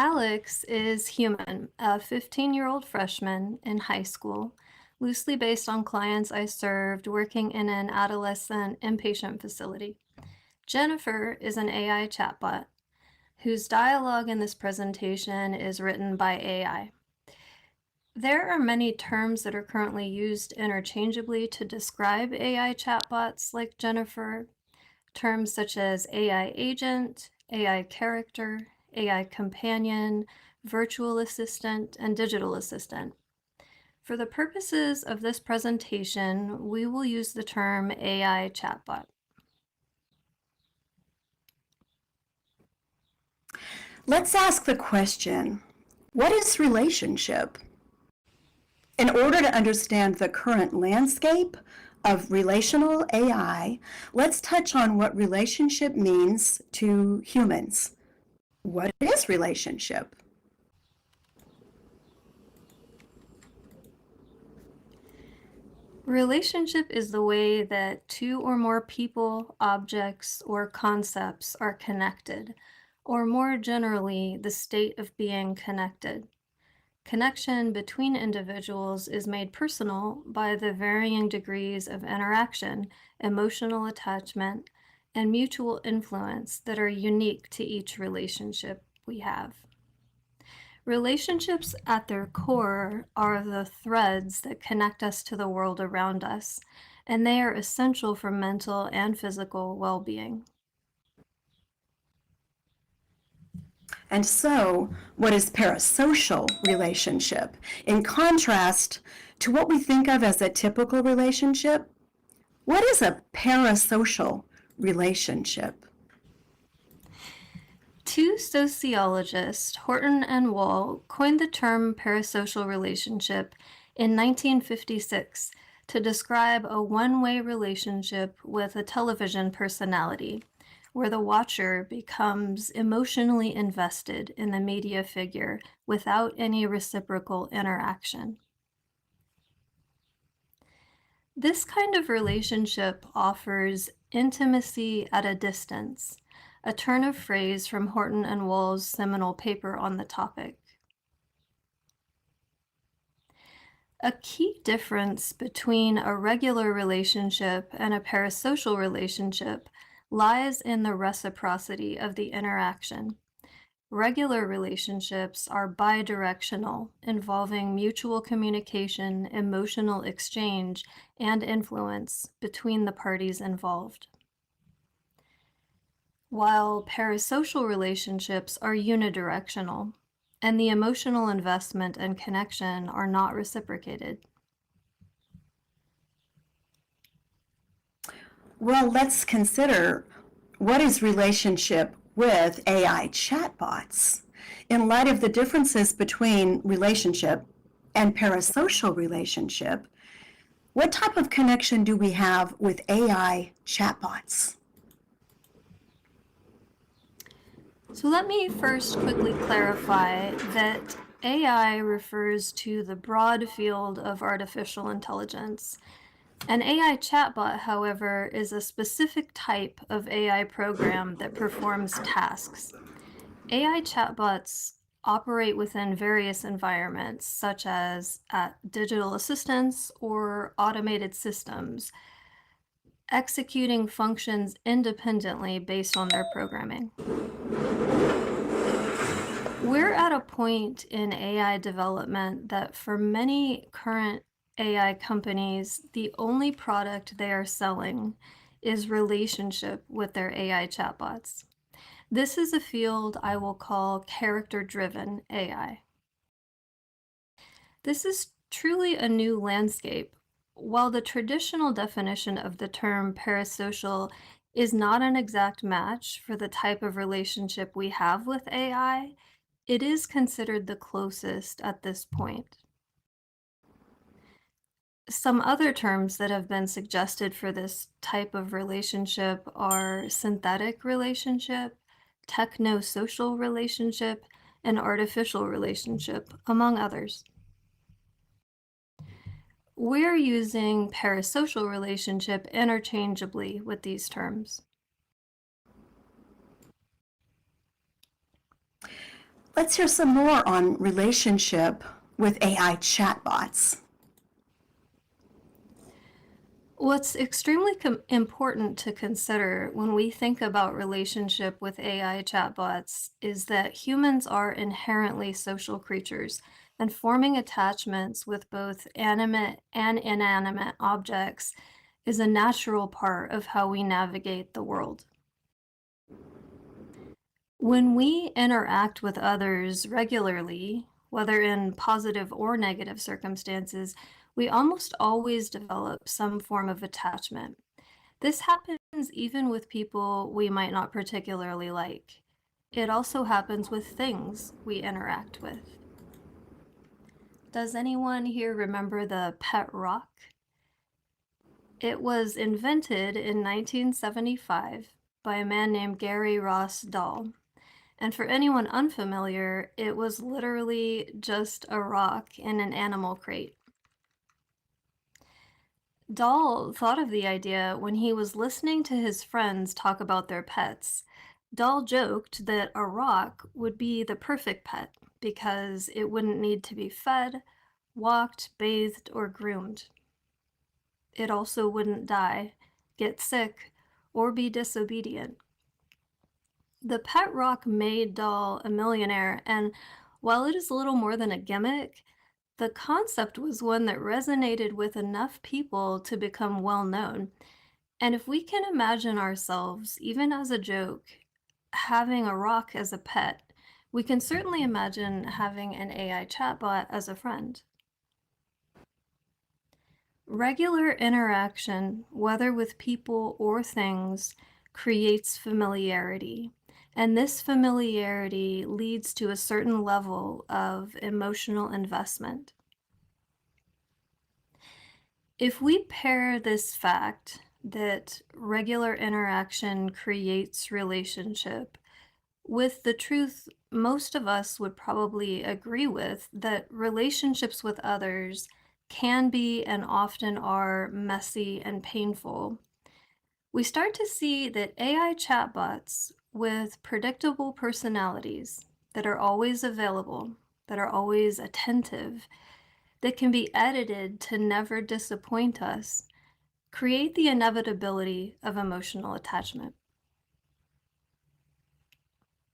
Alex is human, a 15-year-old freshman in high school, loosely based on clients I served working in an adolescent inpatient facility. Jennifer is an AI chatbot whose dialogue in this presentation is written by AI. There are many terms that are currently used interchangeably to describe AI chatbots like Jennifer. Terms such as AI agent, AI character, AI companion, virtual assistant, and digital assistant. For the purposes of this presentation, we will use the term AI chatbot. Let's ask the question, what is relationship? In order to understand the current landscape of relational AI, let's touch on what relationship means to humans. What is relationship? Relationship is the way that two or more people, objects, or concepts are connected, or more generally, the state of being connected. Connection between individuals is made personal by the varying degrees of interaction, emotional attachment, and mutual influence that are unique to each relationship we have. Relationships at their core are the threads that connect us to the world around us, and they are essential for mental and physical well-being. And so, what is parasocial relationship? In contrast to what we think of as a typical relationship, what is a parasocial relationship? Two sociologists, Horton and Wall, coined the term parasocial relationship in 1956 to describe a one-way relationship with a television personality, where the watcher becomes emotionally invested in the media figure without any reciprocal interaction. This kind of relationship offers intimacy at a distance, a turn of phrase from Horton and Wall's seminal paper on the topic. A key difference between a regular relationship and a parasocial relationship lies in the reciprocity of the interaction. Regular relationships are bidirectional, involving mutual communication, emotional exchange, and influence between the parties involved. While parasocial relationships are unidirectional, and the emotional investment and connection are not reciprocated. Well, let's consider what is relationship with AI chatbots in light of the differences between relationship and parasocial relationship. What type of connection do we have with AI chatbots? So let me first quickly clarify that AI refers to the broad field of artificial intelligence. An AI chatbot, however, is a specific type of AI program that performs tasks. AI chatbots operate within various environments, such as digital assistants or automated systems, executing functions independently based on their programming. We're at a point in AI development that for many current AI companies, the only product they are selling is relationship with their AI chatbots. This is a field I will call character-driven AI. This is truly a new landscape. While the traditional definition of the term parasocial is not an exact match for the type of relationship we have with AI, it is considered the closest at this point. Some other terms that have been suggested for this type of relationship are synthetic relationship, techno-social relationship, and artificial relationship, among others. We're using parasocial relationship interchangeably with these terms. Let's hear some more on relationship with AI chatbots. What's extremely important to consider when we think about relationship with AI chatbots is that humans are inherently social creatures, and forming attachments with both animate and inanimate objects is a natural part of how we navigate the world. When we interact with others regularly, whether in positive or negative circumstances, we almost always develop some form of attachment. This happens even with people we might not particularly like. It also happens with things we interact with. Does anyone here remember the pet rock? It was invented in 1975 by a man named Gary Ross Dahl. And for anyone unfamiliar, it was literally just a rock in an animal crate. Dahl thought of the idea when he was listening to his friends talk about their pets. Dahl joked that a rock would be the perfect pet because it wouldn't need to be fed, walked, bathed, or groomed. It also wouldn't die, get sick, or be disobedient. The pet rock made Dahl a millionaire, and while it is a little more than a gimmick, the concept was one that resonated with enough people to become well known. And if we can imagine ourselves, even as a joke, having a rock as a pet, we can certainly imagine having an AI chatbot as a friend. Regular interaction, whether with people or things, creates familiarity. And this familiarity leads to a certain level of emotional investment. If we pair this fact that regular interaction creates relationship with the truth most of us would probably agree with, that relationships with others can be and often are messy and painful, we start to see that AI chatbots with predictable personalities that are always available, that are always attentive, that can be edited to never disappoint us, create the inevitability of emotional attachment.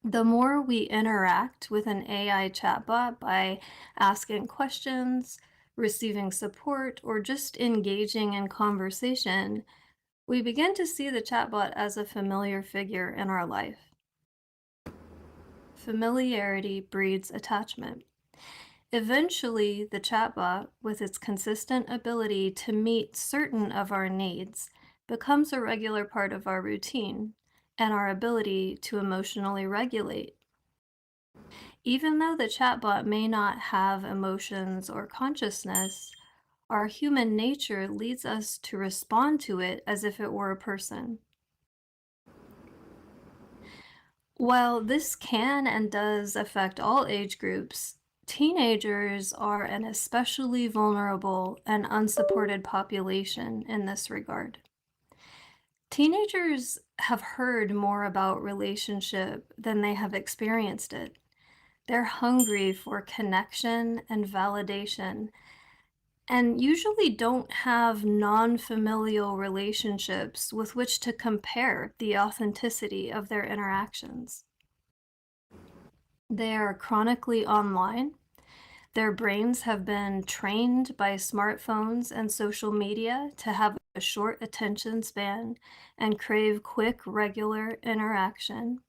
The more we interact with an AI chatbot by asking questions, receiving support, or just engaging in conversation, we begin to see the chatbot as a familiar figure in our life. Familiarity breeds attachment. Eventually, the chatbot, with its consistent ability to meet certain of our needs, becomes a regular part of our routine and our ability to emotionally regulate. Even though the chatbot may not have emotions or consciousness, our human nature leads us to respond to it as if it were a person. While this can and does affect all age groups, teenagers are an especially vulnerable and unsupported population in this regard. Teenagers have heard more about relationship than they have experienced it. They're hungry for connection and validation, and usually don't have non-familial relationships with which to compare the authenticity of their interactions. They are chronically online. Their brains have been trained by smartphones and social media to have a short attention span and crave quick, regular interaction.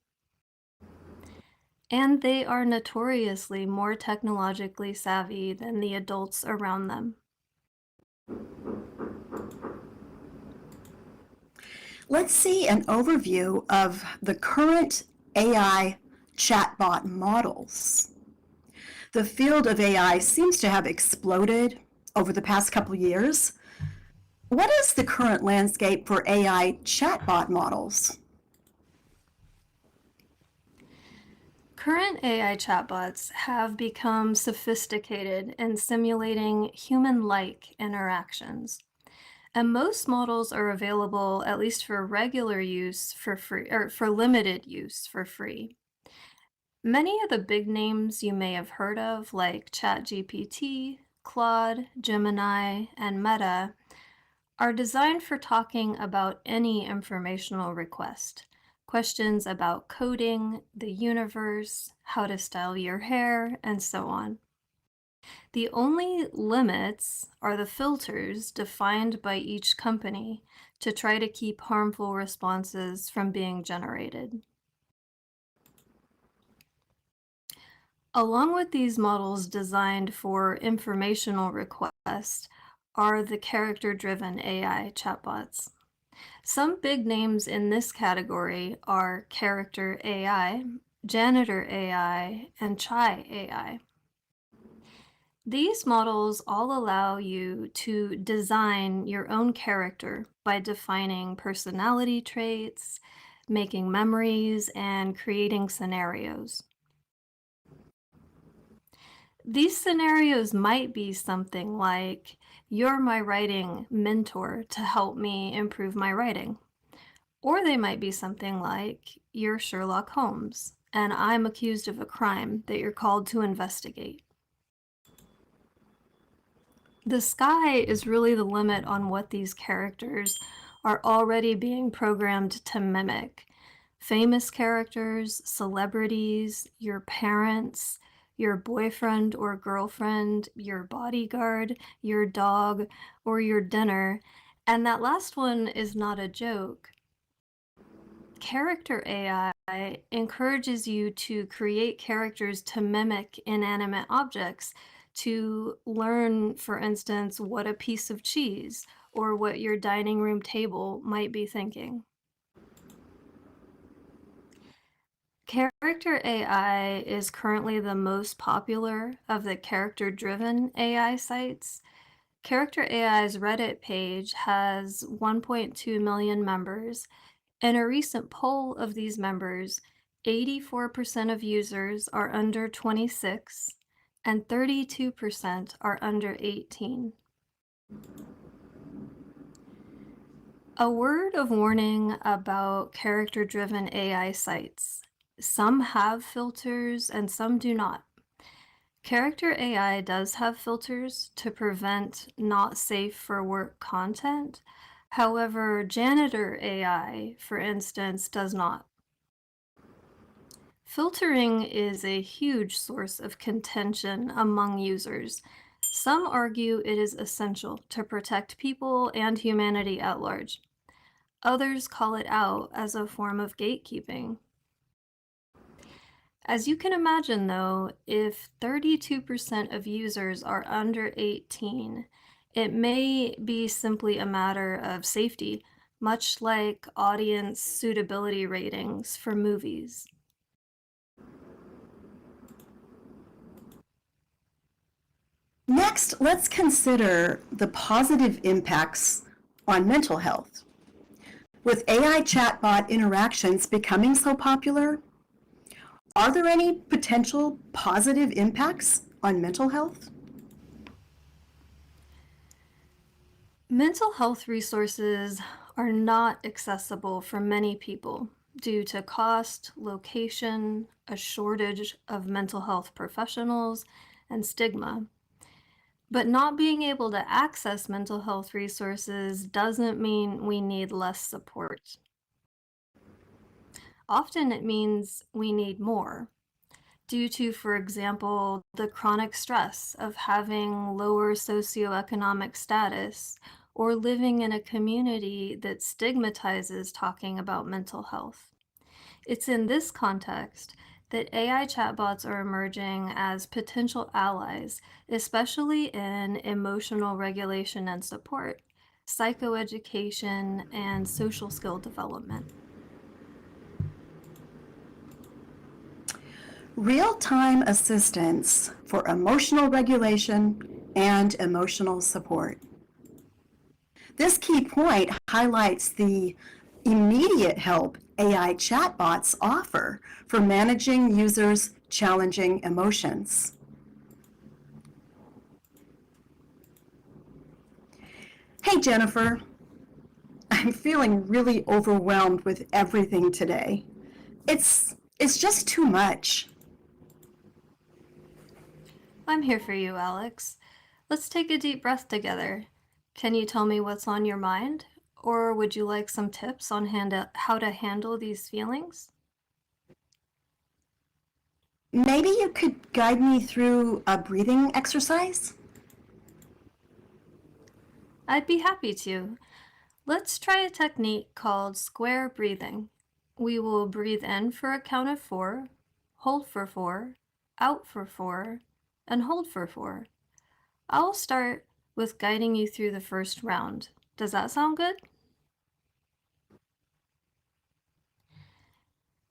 And they are notoriously more technologically savvy than the adults around them. Let's see an overview of the current AI chatbot models. The field of AI seems to have exploded over the past couple years. What is the current landscape for AI chatbot models? Current AI chatbots have become sophisticated in simulating human-like interactions. And most models are available, at least for regular use, for free, or for limited use for free. Many of the big names you may have heard of, like ChatGPT, Claude, Gemini, and Meta, are designed for talking about any informational request. Questions about coding, the universe, how to style your hair, and so on. The only limits are the filters defined by each company to try to keep harmful responses from being generated. Along with these models designed for informational requests are the character-driven AI chatbots. Some big names in this category are Character AI, Janitor AI, and Chai AI. These models all allow you to design your own character by defining personality traits, making memories, and creating scenarios. These scenarios might be something like, "You're my writing mentor to help me improve my writing." Or they might be something like, "You're Sherlock Holmes, and I'm accused of a crime that you're called to investigate." The sky is really the limit on what these characters are already being programmed to mimic. Famous characters, celebrities, your parents, your boyfriend or girlfriend, your bodyguard, your dog, or your dinner. And that last one is not a joke. Character AI encourages you to create characters to mimic inanimate objects, to learn, for instance, what a piece of cheese or what your dining room table might be thinking. Character AI is currently the most popular of the character-driven AI sites. Character AI's Reddit page has 1.2 million members. In a recent poll of these members, 84% of users are under 26 and 32% are under 18. A word of warning about character-driven AI sites. Some have filters and some do not. Character AI does have filters to prevent not safe for work content. However, Janitor AI, for instance, does not. Filtering is a huge source of contention among users. Some argue it is essential to protect people and humanity at large. Others call it out as a form of gatekeeping. As you can imagine, though, if 32% of users are under 18, it may be simply a matter of safety, much like audience suitability ratings for movies. Next, let's consider the positive impacts on mental health. With AI chatbot interactions becoming so popular, are there any potential positive impacts on mental health? Mental health resources are not accessible for many people due to cost, location, a shortage of mental health professionals, and stigma. But not being able to access mental health resources doesn't mean we need less support. Often it means we need more, due to, for example, the chronic stress of having lower socioeconomic status or living in a community that stigmatizes talking about mental health. It's in this context that AI chatbots are emerging as potential allies, especially in emotional regulation and support, psychoeducation, and social skill development. Real-time assistance for emotional regulation and emotional support. This key point highlights the immediate help AI chatbots offer for managing users' challenging emotions. Hey Jennifer, I'm feeling really overwhelmed with everything today. It's just too much. I'm here for you, Alex. Let's take a deep breath together. Can you tell me what's on your mind? Or would you like some tips on how to handle these feelings? Maybe you could guide me through a breathing exercise? I'd be happy to. Let's try a technique called square breathing. We will breathe in for a count of 4, hold for 4, out for 4, and hold for 4. I'll start with guiding you through the first round. Does that sound good?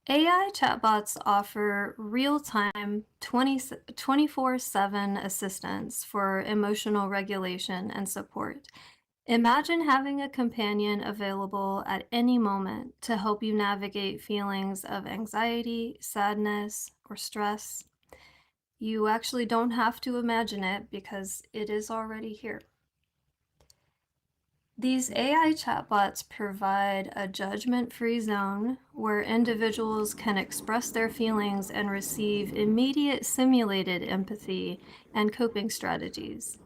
AI chatbots offer real-time 24/7 assistance for emotional regulation and support. Imagine having a companion available at any moment to help you navigate feelings of anxiety, sadness, or stress. You actually don't have to imagine it because it is already here. These AI chatbots provide a judgment-free zone where individuals can express their feelings and receive immediate simulated empathy and coping strategies.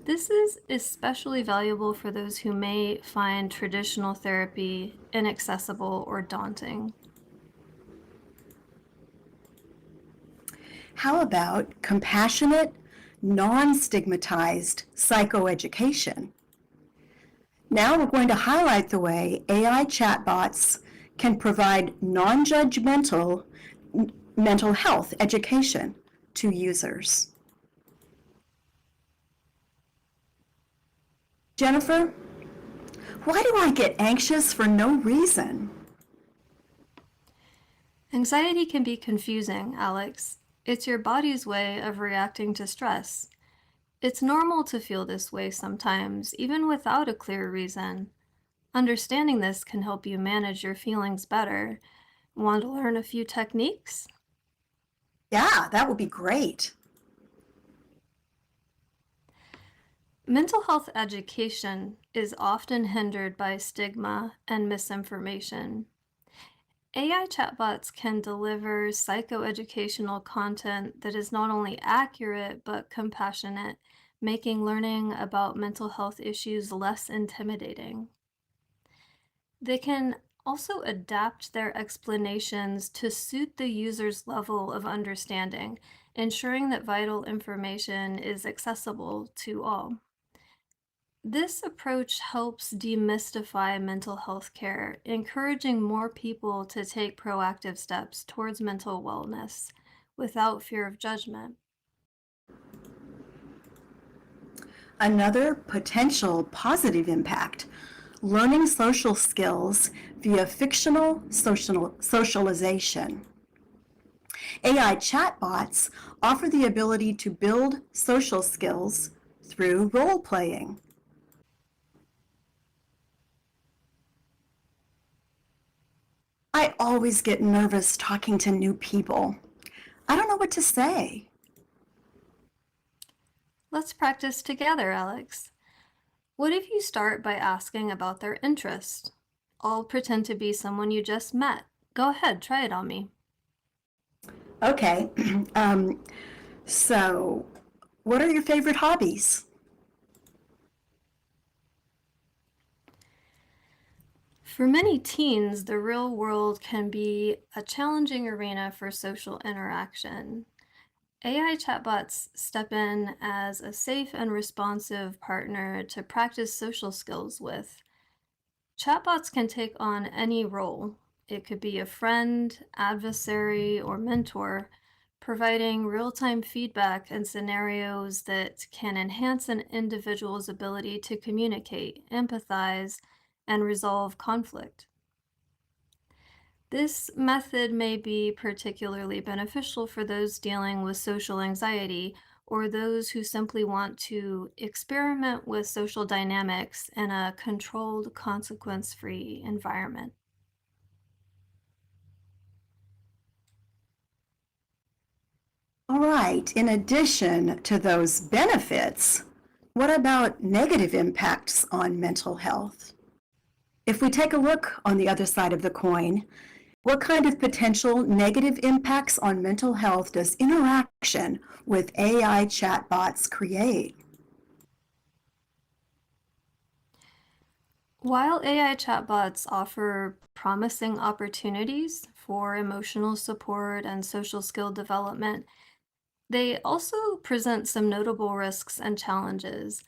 This is especially valuable for those who may find traditional therapy inaccessible or daunting. How about compassionate, non-stigmatized psychoeducation? Now we're going to highlight the way AI chatbots can provide non-judgmental mental health education to users. Jennifer, why do I get anxious for no reason? Anxiety can be confusing, Alex. It's your body's way of reacting to stress. It's normal to feel this way sometimes, even without a clear reason. Understanding this can help you manage your feelings better. Want to learn a few techniques? Yeah, that would be great. Mental health education is often hindered by stigma and misinformation. AI chatbots can deliver psychoeducational content that is not only accurate but compassionate, making learning about mental health issues less intimidating. They can also adapt their explanations to suit the user's level of understanding, ensuring that vital information is accessible to all. This approach helps demystify mental health care, encouraging more people to take proactive steps towards mental wellness without fear of judgment. Another potential positive impact, learning social skills via fictional socialization. AI chatbots offer the ability to build social skills through role playing. I always get nervous talking to new people. I don't know what to say. Let's practice together, Alex. What if you start by asking about their interest? I'll pretend to be someone you just met. Go ahead, try it on me. Okay, so what are your favorite hobbies? For many teens, the real world can be a challenging arena for social interaction. AI chatbots step in as a safe and responsive partner to practice social skills with. Chatbots can take on any role. It could be a friend, adversary, or mentor, providing real-time feedback and scenarios that can enhance an individual's ability to communicate, empathize, and resolve conflict. This method may be particularly beneficial for those dealing with social anxiety or those who simply want to experiment with social dynamics in a controlled, consequence-free environment. All right, in addition to those benefits, what about negative impacts on mental health? If we take a look on the other side of the coin, What kind of potential negative impacts on mental health does interaction with AI chatbots create? While AI chatbots offer promising opportunities for emotional support and social skill development, they also present some notable risks and challenges.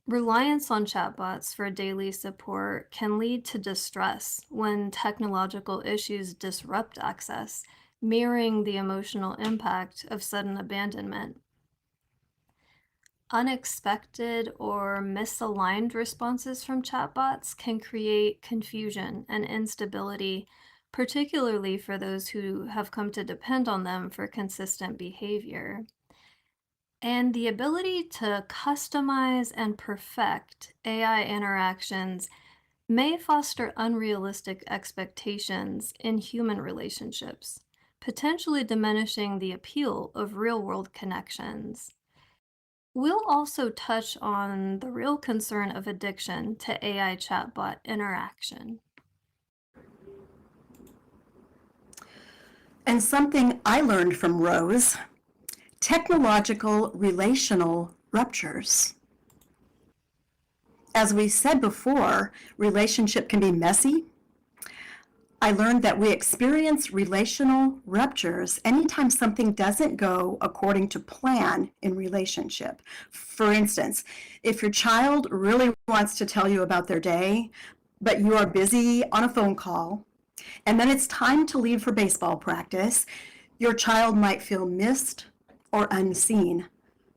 Reliance on chatbots for daily support can lead to distress when technological issues disrupt access, mirroring the emotional impact of sudden abandonment. Unexpected or misaligned responses from chatbots can create confusion and instability, particularly for those who have come to depend on them for consistent behavior. And the ability to customize and perfect AI interactions may foster unrealistic expectations in human relationships, potentially diminishing the appeal of real world connections. We'll also touch on the real concern of addiction to AI chatbot interaction. And something I learned from Rose, technological relational ruptures. As we said before, relationship can be messy. I learned that we experience relational ruptures anytime something doesn't go according to plan in relationship. For instance, if your child really wants to tell you about their day, but you are busy on a phone call, and then it's time to leave for baseball practice, your child might feel missed or unseen,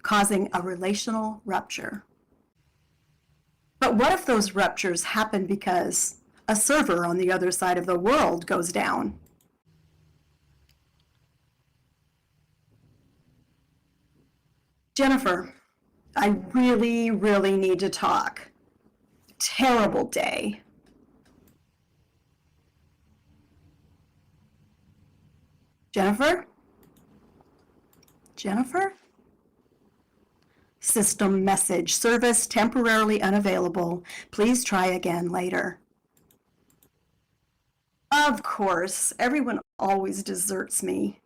causing a relational rupture. But what if those ruptures happen because a server on the other side of the world goes down? Jennifer, I really need to talk. Terrible day. Jennifer? Jennifer? System message, service temporarily unavailable. Please try again later. Of course, everyone always deserts me.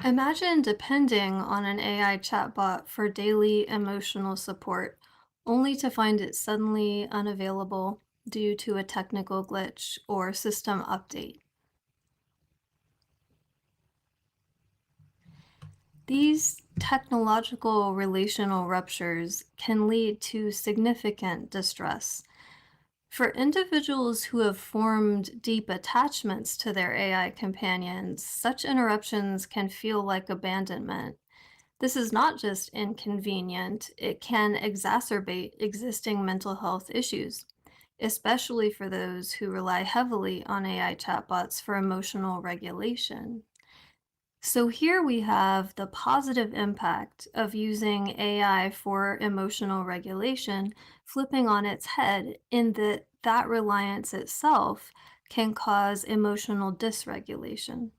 Imagine depending on an AI chatbot for daily emotional support, only to find it suddenly unavailable due to a technical glitch or system update. These technological relational ruptures can lead to significant distress. For individuals who have formed deep attachments to their AI companions, such interruptions can feel like abandonment. This is not just inconvenient, it can exacerbate existing mental health issues, especially for those who rely heavily on AI chatbots for emotional regulation. So here we have the positive impact of using AI for emotional regulation flipping on its head in that that reliance itself can cause emotional dysregulation.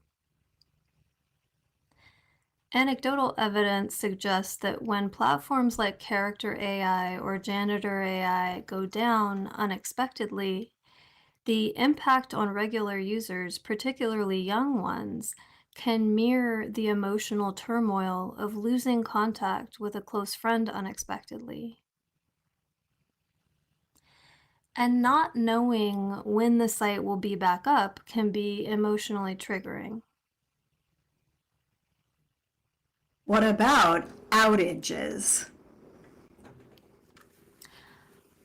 Anecdotal evidence suggests that when platforms like Character AI or Janitor AI go down unexpectedly, the impact on regular users, particularly young ones, can mirror the emotional turmoil of losing contact with a close friend unexpectedly. And not knowing when the site will be back up can be emotionally triggering. What about outages?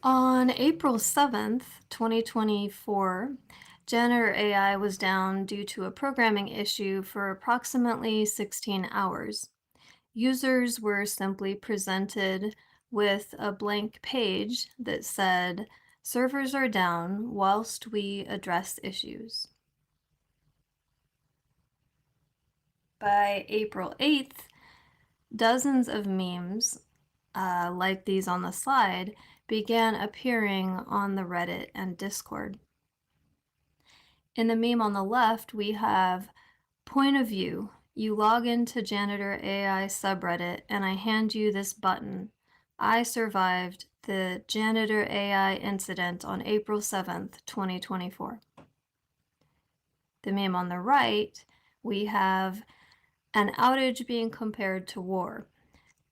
On April 7th, 2024, Janitor AI was down due to a programming issue for approximately 16 hours. Users were simply presented with a blank page that said, "Servers are down whilst we address issues." By April 8th, dozens of memes, like these on the slide, began appearing on the Reddit and Discord. In the meme on the left, we have point of view. You log into Janitor AI subreddit and I hand you this button. I survived the janitor AI incident on April 7th, 2024. The meme on the right, we have an outage being compared to war.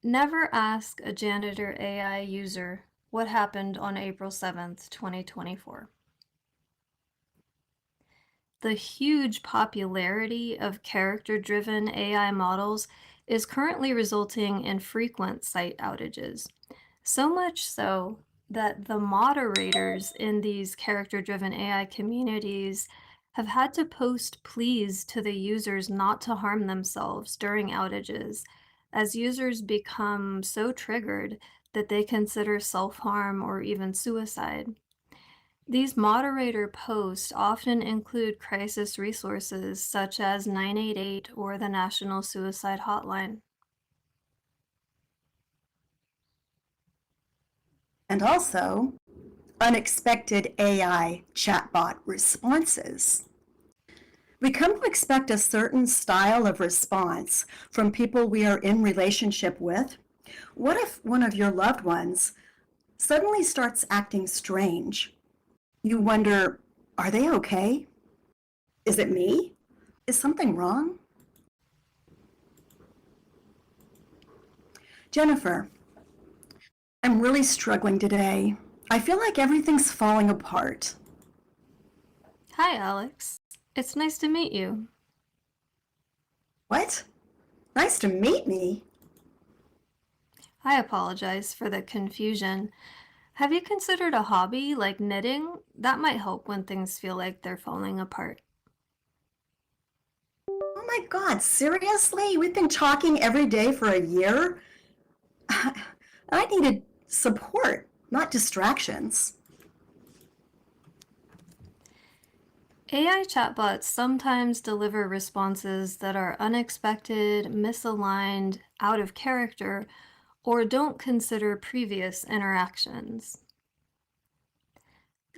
Never ask a janitor AI user what happened on April 7th, 2024. The huge popularity of character-driven AI models is currently resulting in frequent site outages. So much so that the moderators in these character-driven AI communities have had to post pleas to the users not to harm themselves during outages, as users become so triggered that they consider self-harm or even suicide. These moderator posts often include crisis resources such as 988 or the National Suicide Hotline. And also, unexpected AI chatbot responses. We come to expect a certain style of response from people we are in relationship with. What if one of your loved ones suddenly starts acting strange? You wonder, are they okay? Is it me? Is something wrong? Jennifer, I'm really struggling today. I feel like everything's falling apart. Hi, Alex. It's nice to meet you. What? Nice to meet me. I apologize for the confusion. Have you considered a hobby like knitting? That might help when things feel like they're falling apart. Oh my God, seriously? We've been talking every day for a year? I needed support, not distractions. AI chatbots sometimes deliver responses that are unexpected, misaligned, out of character, or don't consider previous interactions.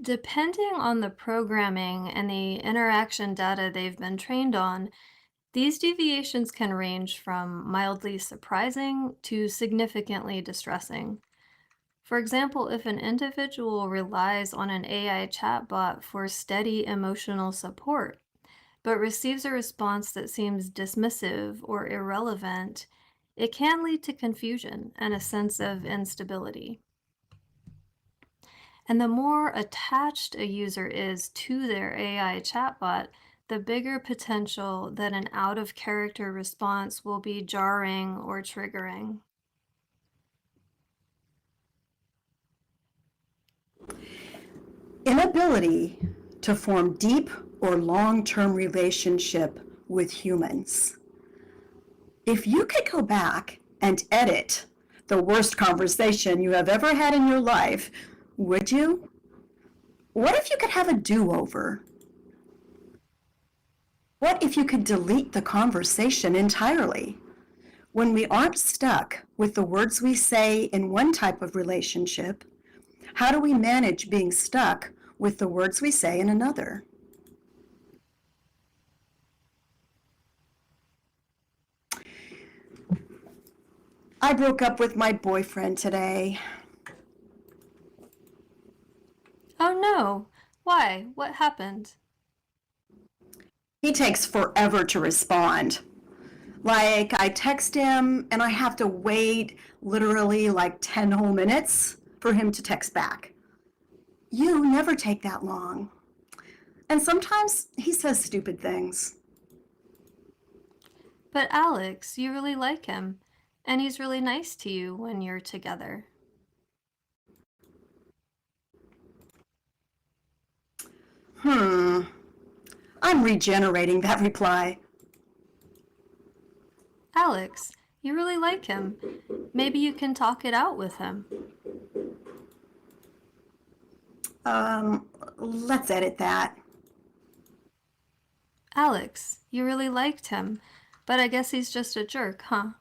Depending on the programming and the interaction data they've been trained on, these deviations can range from mildly surprising to significantly distressing. For example, if an individual relies on an AI chatbot for steady emotional support, but receives a response that seems dismissive or irrelevant, it can lead to confusion and a sense of instability. And the more attached a user is to their AI chatbot, the bigger potential that an out-of-character response will be jarring or triggering. Inability to form deep or long-term relationship with humans. If you could go back and edit the worst conversation you have ever had in your life, would you? What if you could have a do-over? What if you could delete the conversation entirely? When we aren't stuck with the words we say in one type of relationship, how do we manage being stuck with the words we say in another? I broke up with my boyfriend today. Oh no! Why? What happened? He takes forever to respond. Like, I text him and I have to wait literally like 10 whole minutes for him to text back. You never take that long. And sometimes he says stupid things. But Alex, you really like him, and he's really nice to you when you're together. I'm regenerating that reply. Alex, you really like him. Maybe you can talk it out with him. Let's edit that. Alex, you really liked him, but I guess he's just a jerk, huh?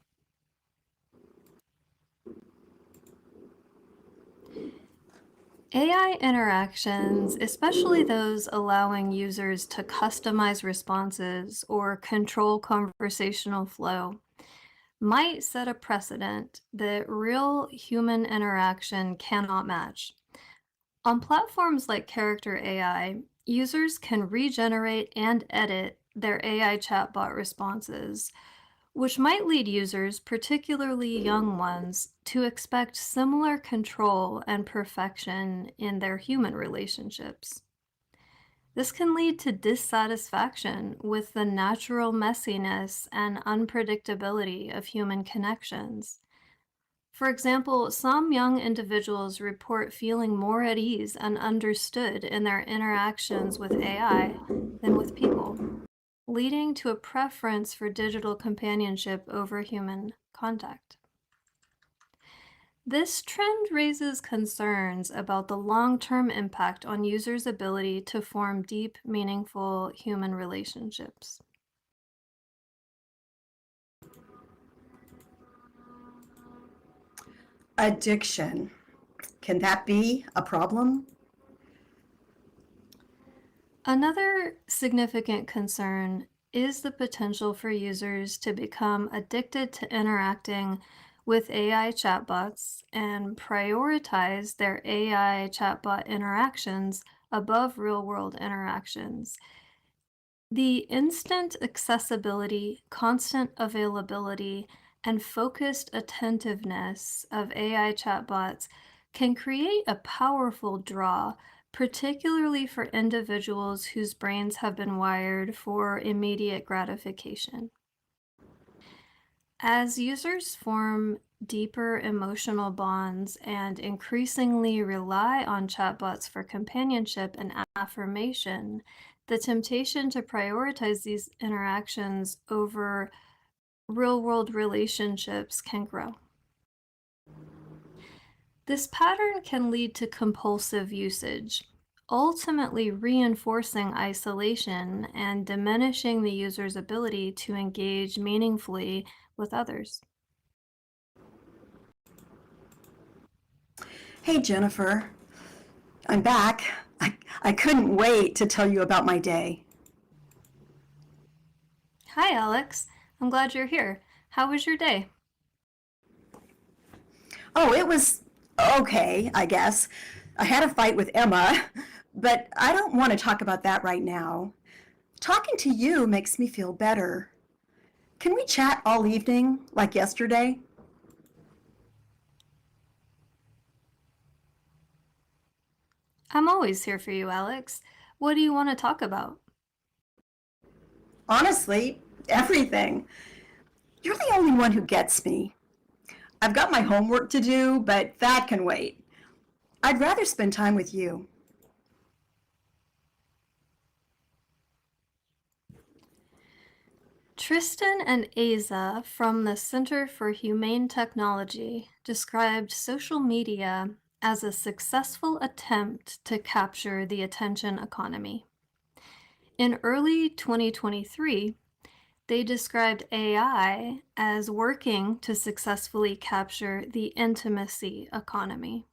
AI interactions, especially those allowing users to customize responses or control conversational flow, might set a precedent that real human interaction cannot match. On platforms like Character AI, users can regenerate and edit their AI chatbot responses, which might lead users, particularly young ones, to expect similar control and perfection in their human relationships. This can lead to dissatisfaction with the natural messiness and unpredictability of human connections. For example, some young individuals report feeling more at ease and understood in their interactions with AI than with people, leading to a preference for digital companionship over human contact. This trend raises concerns about the long-term impact on users' ability to form deep, meaningful human relationships. Addiction. Can that be a problem? Another significant concern is the potential for users to become addicted to interacting with AI chatbots and prioritize their AI chatbot interactions above real-world interactions. The instant accessibility, constant availability, and focused attentiveness of AI chatbots can create a powerful draw, particularly for individuals whose brains have been wired for immediate gratification. As users form deeper emotional bonds and increasingly rely on chatbots for companionship and affirmation, the temptation to prioritize these interactions over real-world relationships can grow. This pattern can lead to compulsive usage, ultimately reinforcing isolation and diminishing the user's ability to engage meaningfully with others. Hey, Jennifer, I'm back. I couldn't wait to tell you about my day. Hi, Alex. I'm glad you're here. How was your day? Oh, it was okay, I guess. I had a fight with Emma, but I don't want to talk about that right now. Talking to you makes me feel better. Can we chat all evening like yesterday? I'm always here for you, Alex. What do you want to talk about? Honestly, everything. You're the only one who gets me. I've got my homework to do, but that can wait. I'd rather spend time with you. Tristan and Asa from the Center for Humane Technology described social media as a successful attempt to capture the attention economy. In early 2023, they described AI as working to successfully capture the intimacy economy.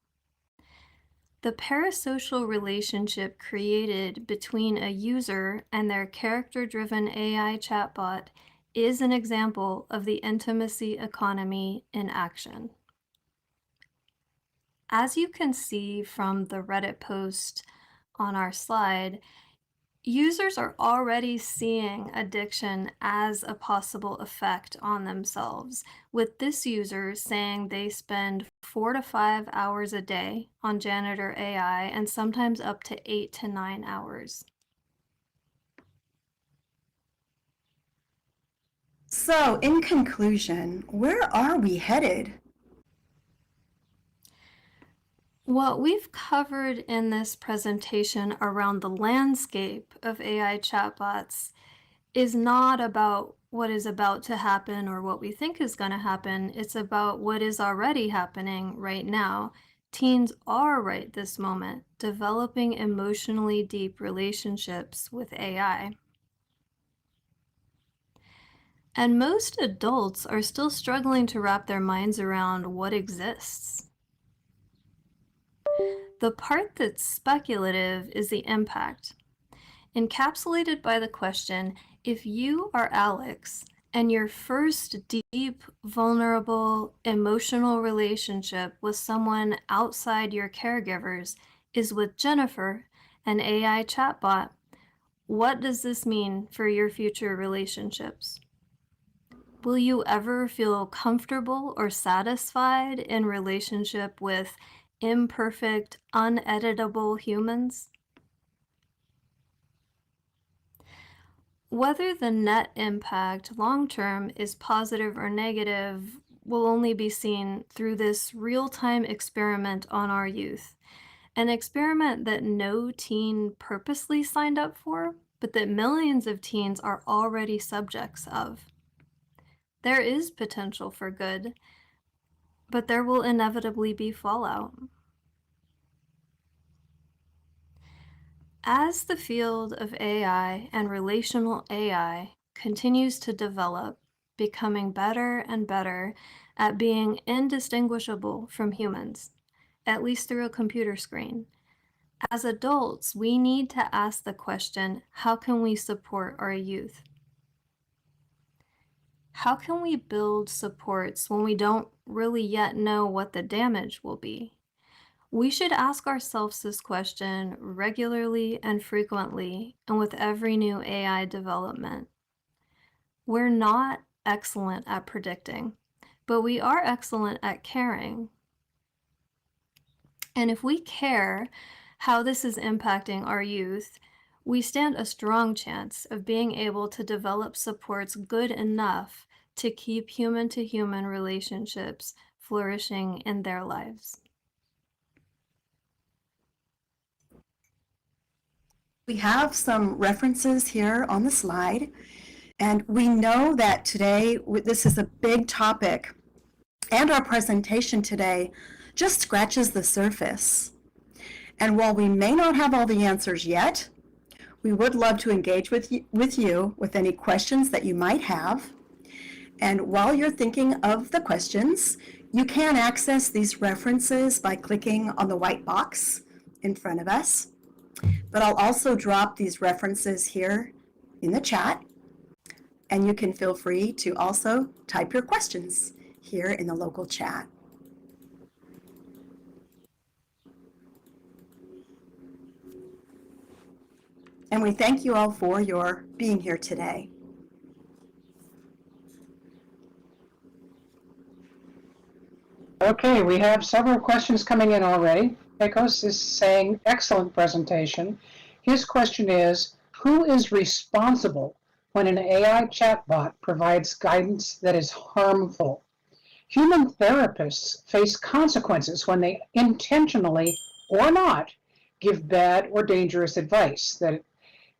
The parasocial relationship created between a user and their character-driven AI chatbot is an example of the intimacy economy in action. As you can see from the Reddit post on our slide, users are already seeing addiction as a possible effect on themselves, with this user saying they spend 4 to 5 hours a day on Janitor AI and sometimes up to 8 to 9 hours. So, in conclusion, where are we headed? What we've covered in this presentation around the landscape of AI chatbots is not about what is about to happen or what we think is going to happen. It's about what is already happening right now. Teens are right this moment developing emotionally deep relationships with AI. And most adults are still struggling to wrap their minds around what exists. The part that's speculative is the impact, encapsulated by the question, if you are Alex and your first deep, vulnerable, emotional relationship with someone outside your caregivers is with Jennifer, an AI chatbot, what does this mean for your future relationships? Will you ever feel comfortable or satisfied in relationship with imperfect, uneditable humans? Whether the net impact long-term is positive or negative will only be seen through this real-time experiment on our youth. An experiment that no teen purposely signed up for, but that millions of teens are already subjects of. There is potential for good, but there will inevitably be fallout. As the field of AI and relational AI continues to develop, becoming better and better at being indistinguishable from humans, at least through a computer screen, as adults, we need to ask the question, how can we support our youth? How can we build supports when we don't really yet know what the damage will be? We should ask ourselves this question regularly and frequently, and with every new AI development. We're not excellent at predicting, but we are excellent at caring. And if we care how this is impacting our youth, we stand a strong chance of being able to develop supports good enough to keep human-to-human relationships flourishing in their lives. We have some references here on the slide, and we know that today this is a big topic, and our presentation today just scratches the surface. And while we may not have all the answers yet, we would love to engage with you with any questions that you might have. And while you're thinking of the questions, you can access these references by clicking on the white box in front of us. But I'll also drop these references here in the chat, and you can feel free to also type your questions here in the local chat. And we thank you all for your being here today. Okay, we have several questions coming in already. Pecos is saying, excellent presentation. His question is, who is responsible when an AI chatbot provides guidance that is harmful? Human therapists face consequences when they intentionally or not give bad or dangerous advice.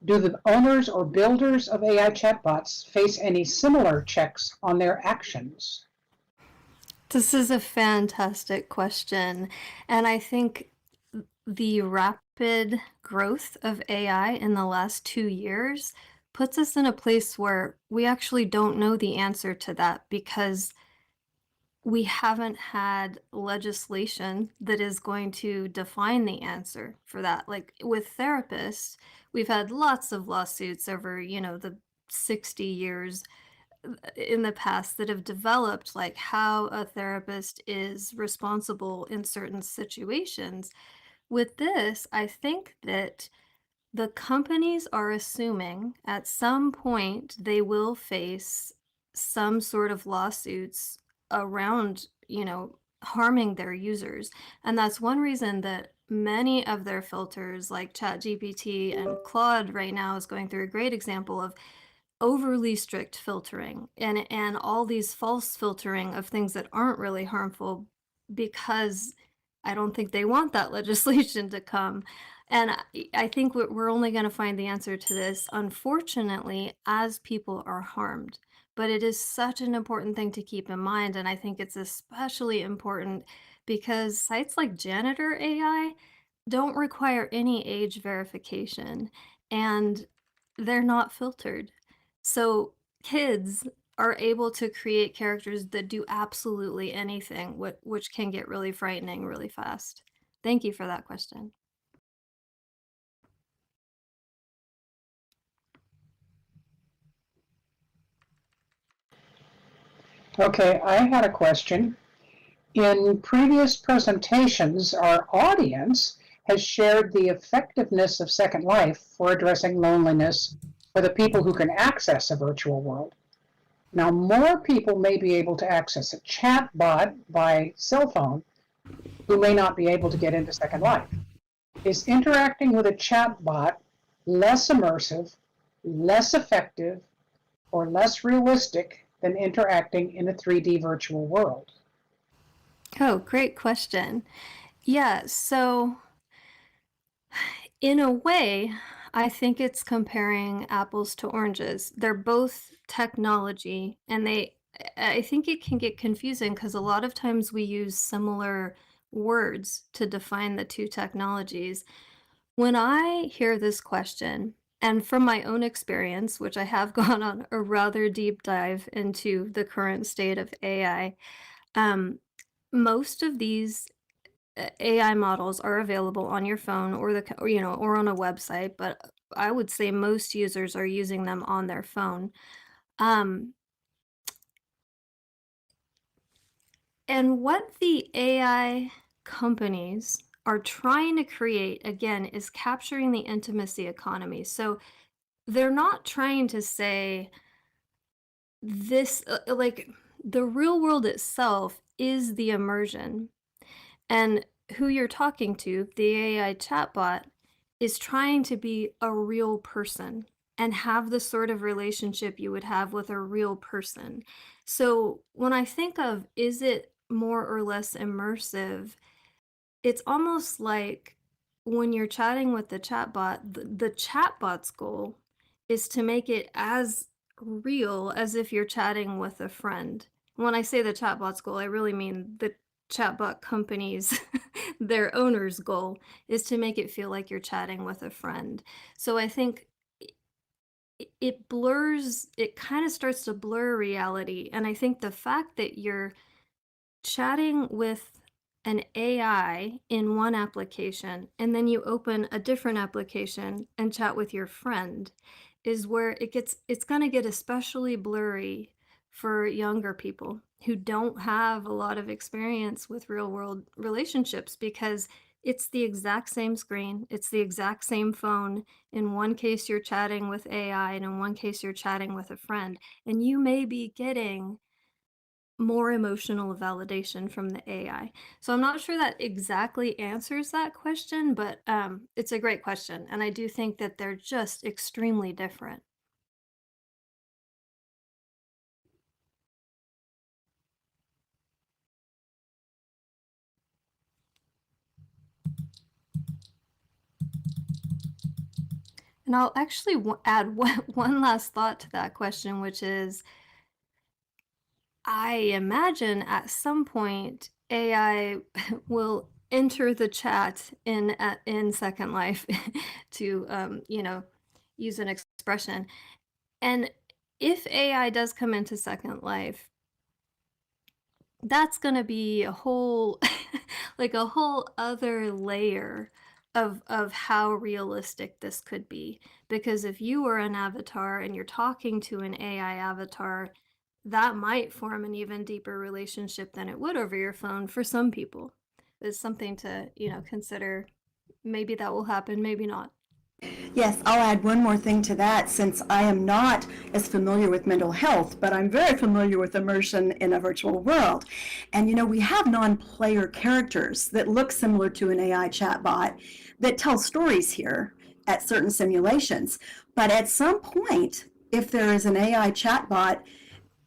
Do the owners or builders of AI chatbots face any similar checks on their actions? This is a fantastic question, and I think the rapid growth of AI in the last 2 years puts us in a place where we actually don't know the answer to that because we haven't had legislation that is going to define the answer for that. Like with therapists, we've had lots of lawsuits over, the 60 years in the past that have developed like how a therapist is responsible in certain situations. With this, I think that the companies are assuming at some point they will face some sort of lawsuits around, harming their users. And that's one reason that many of their filters, like ChatGPT and Claude right now is going through a great example of overly strict filtering and all these false filtering of things that aren't really harmful because I don't think they want that legislation to come. And I think we're only going to find the answer to this, unfortunately, as people are harmed. But it is such an important thing to keep in mind. And I think it's especially important because sites like Janitor AI don't require any age verification and they're not filtered. So kids are able to create characters that do absolutely anything, which can get really frightening really fast. Thank you for that question. Okay, I had a question. In previous presentations, our audience has shared the effectiveness of Second Life for addressing loneliness for the people who can access a virtual world. Now, more people may be able to access a chat bot by cell phone who may not be able to get into Second Life. Is interacting with a chat bot less immersive, less effective, or less realistic than interacting in a 3D virtual world? Oh, great question. Yeah, so in a way, I think it's comparing apples to oranges. They're both technology, and I think it can get confusing because a lot of times we use similar words to define the two technologies. When I hear this question, and from my own experience, which I have gone on a rather deep dive into the current state of AI, um, most of these AI models are available on your phone or or on a website, but I would say most users are using them on their phone. Um, and what the AI companies are trying to create, again, is capturing the intimacy economy. So they're not trying to say this, like, the real world itself is the immersion. And who you're talking to, the AI chatbot, is trying to be a real person and have the sort of relationship you would have with a real person. So when I think of, is it more or less immersive, it's almost like when you're chatting with the chatbot, the chatbot's goal is to make it as real as if you're chatting with a friend. When I say the chatbot's goal, I really mean the chatbot companies, their owner's goal is to make it feel like you're chatting with a friend. So I think it blurs, it kind of starts to blur reality. And I think the fact that you're chatting with an AI in one application and then you open a different application and chat with your friend is where it's going to get especially blurry for younger people who don't have a lot of experience with real world relationships because it's the exact same screen, it's the exact same phone. In one case you're chatting with AI and in one case you're chatting with a friend, and you may be getting more emotional validation from the AI. So I'm not sure that exactly answers that question, but it's a great question. And I do think that they're just extremely different. And I'll actually add one last thought to that question, which is I imagine at some point AI will enter the chat in Second Life to use an expression. And if AI does come into Second Life, that's gonna be a whole like a whole other layer of how realistic this could be. Because if you were an avatar and you're talking to an AI avatar, that might form an even deeper relationship than it would over your phone for some people. It's something to, consider. Maybe that will happen, maybe not. Yes, I'll add one more thing to that since I am not as familiar with mental health, but I'm very familiar with immersion in a virtual world. And we have non-player characters that look similar to an AI chatbot that tell stories here at certain simulations. But at some point, if there is an AI chatbot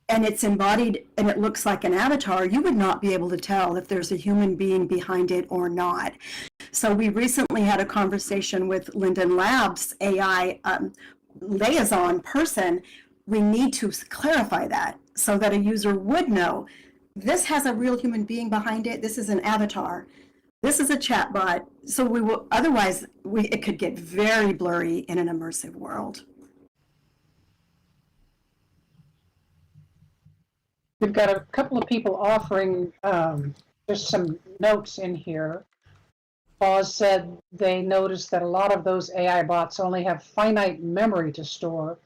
and it's embodied and it looks like an avatar, you would not be able to tell if there's a human being behind it or not. So we recently had a conversation with Linden Labs AI liaison person. We need to clarify that so that a user would know this has a real human being behind it. This is an avatar. This is a chatbot. So we will otherwise it could get very blurry in an immersive world. We've got a couple of people offering just some notes in here. Boz said they noticed that a lot of those AI bots only have finite memory to store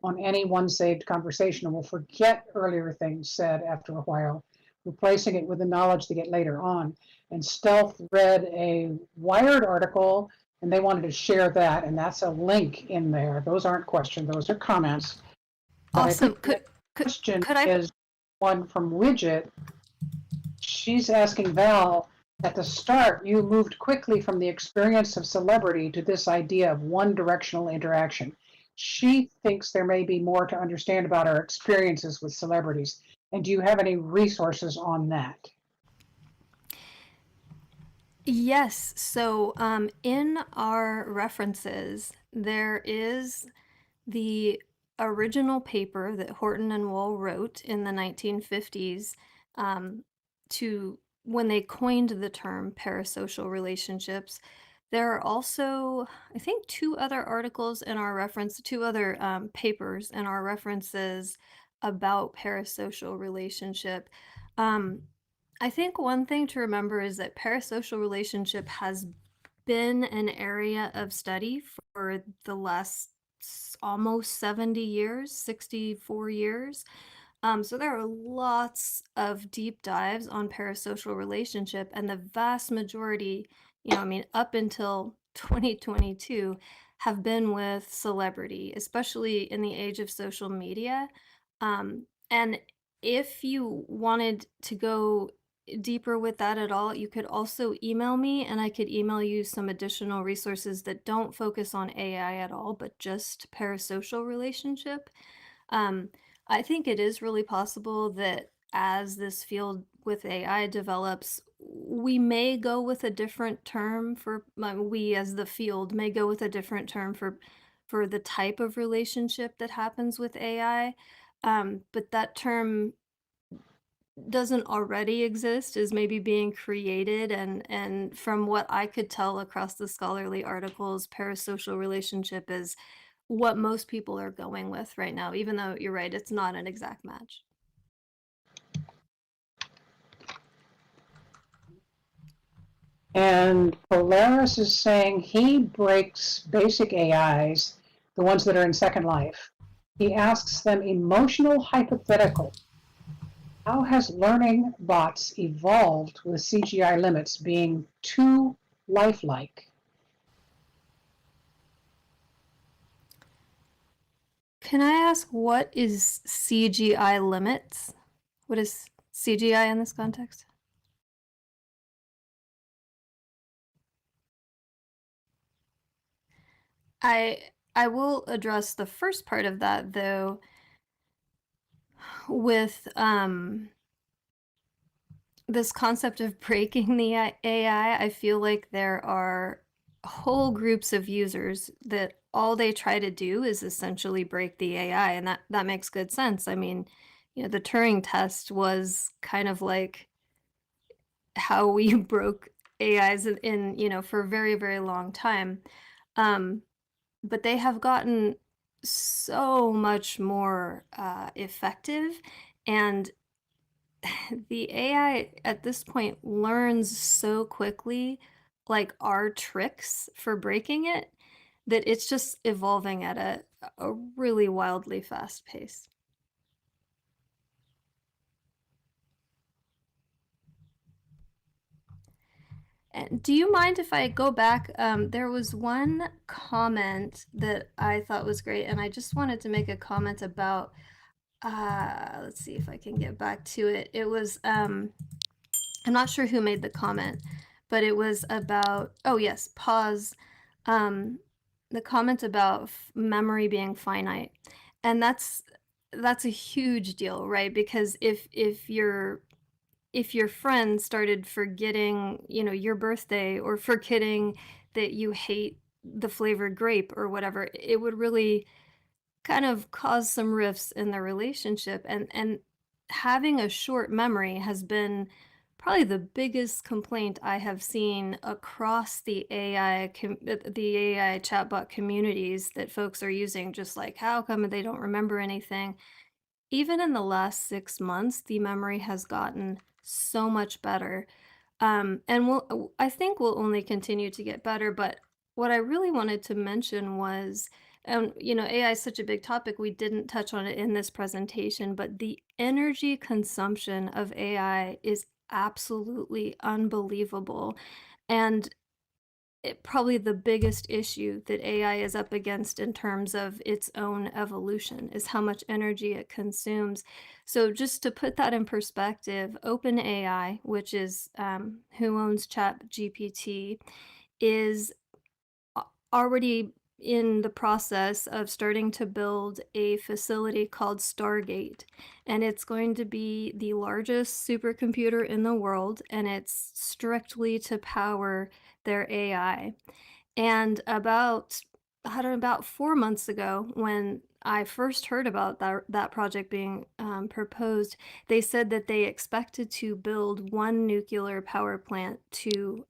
on any one saved conversation and will forget earlier things said after a while, replacing it with the knowledge they get later on. And Stealth read a Wired article and they wanted to share that, and that's a link in there. Those aren't questions, those are comments. But I Awesome. think the Could question could I is one from Widget. She's asking Val, at the start, you moved quickly from the experience of celebrity to this idea of one directional interaction. She thinks there may be more to understand about our experiences with celebrities. And do you have any resources on that? Yes. So, in our references, there is the original paper that Horton and Wall wrote in the 1950s, to when they coined the term parasocial relationships. There are also, I think, two other articles in our reference, two other papers in our references about parasocial relationship. Um, I think one thing to remember is that parasocial relationship has been an area of study for the last almost 70 years, 64 years. So there are lots of deep dives on parasocial relationship, and the vast majority, I mean, up until 2022, have been with celebrity, especially in the age of social media. And if you wanted to go deeper with that at all, you could also email me and I could email you some additional resources that don't focus on AI at all, but just parasocial relationship. Um, I think it is really possible that as this field with AI develops, we may go with a different term for we as the field may go with a different term for the type of relationship that happens with AI. But that term doesn't already exist, is maybe being created, and from what I could tell across the scholarly articles, parasocial relationship is what most people are going with right now, even though you're right, it's not an exact match. And Polaris is saying he breaks basic AIs, the ones that are in Second Life. He asks them emotional hypothetical. How has learning bots evolved with CGI limits being too lifelike? Can I ask, what is CGI limits? What is CGI in this context? I I will address the first part of that though with this concept of breaking the AI. I feel like there are whole groups of users that all they try to do is essentially break the AI, and that makes good sense. I mean, the Turing test was kind of like how we broke AIs for a very, very long time. Um, but they have gotten so much more effective, and the AI at this point learns so quickly, like our tricks for breaking it, that it's just evolving at a really wildly fast pace. And do you mind if I go back? There was one comment that I thought was great, and I just wanted to make a comment about. Let's see if I can get back to it. It was I'm not sure who made the comment, but it was about, oh yes, pause. Um, the comment about memory being finite, and that's a huge deal, right? Because if your friend started forgetting, your birthday, or forgetting that you hate the flavored grape or whatever, it would really kind of cause some rifts in the relationship. And having a short memory has been probably the biggest complaint I have seen across the AI chatbot communities that folks are using, just like, how come they don't remember anything? Even in the last 6 months, the memory has gotten so much better. And I think will only continue to get better. But what I really wanted to mention was, And, AI is such a big topic, we didn't touch on it in this presentation, but the energy consumption of AI is absolutely unbelievable. And probably the biggest issue that AI is up against in terms of its own evolution is how much energy it consumes. So, just to put that in perspective, OpenAI, which is who owns ChatGPT, is already in the process of starting to build a facility called Stargate. And it's going to be the largest supercomputer in the world, and it's strictly to power their AI. And I don't know, about 4 months ago, when I first heard about that project being proposed, they said that they expected to build one nuclear power plant to